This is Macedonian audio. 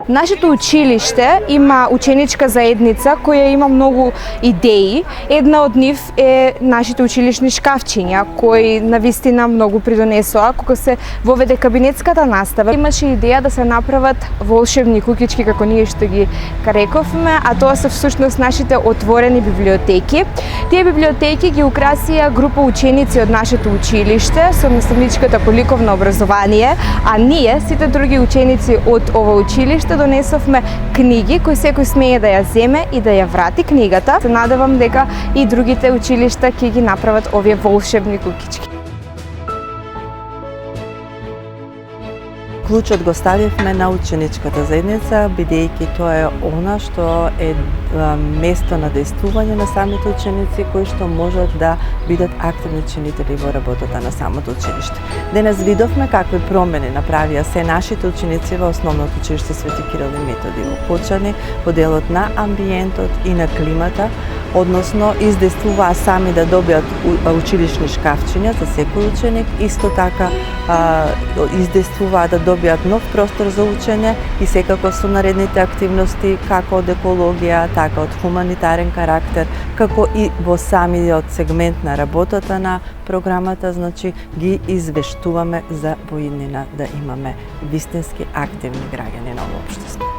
Нашето училиште има ученичка заедница која има многу идеи. Една од нив е нашите училишни шкафчиња, кои навистина многу придонесоа кога се воведе кабинетската настава. Имаше идеја да се направат волшебни куќички, како ние што ги рековме, а тоа се всушност нашите отворени библиотеки. Тие библиотеки ги украсија група ученици од нашето училиште со наставничката по ликовно образование, а ние, сите други ученици од ова училиште, донесовме книги кои секој смее да ја земе и да ја врати книгата. Се надевам дека и другите училишта ќе ги направат овие волшебни куќички. Клучот го ставивме на ученичката заедница, бидејќи тоа е она што е место на дејствување на самите ученици кои што можат да бидат активни чинители во работата на самото училиште. Денес видовме какви промени направија се нашите ученици во Основното училиште Свети Кирил и Методи во Почани во делот на амбиентот и на климата, односно издействуваа сами да добијат училишни шкафчиња за секој ученик, исто така издействуваа да добијат нов простор за учење и секако со наредните активности како од екологија, така од хуманитарен карактер, како и во самиот сегмент на работата на програмата, значи ги извештуваме за воиднина да имаме вистински активни граѓани на овој општество.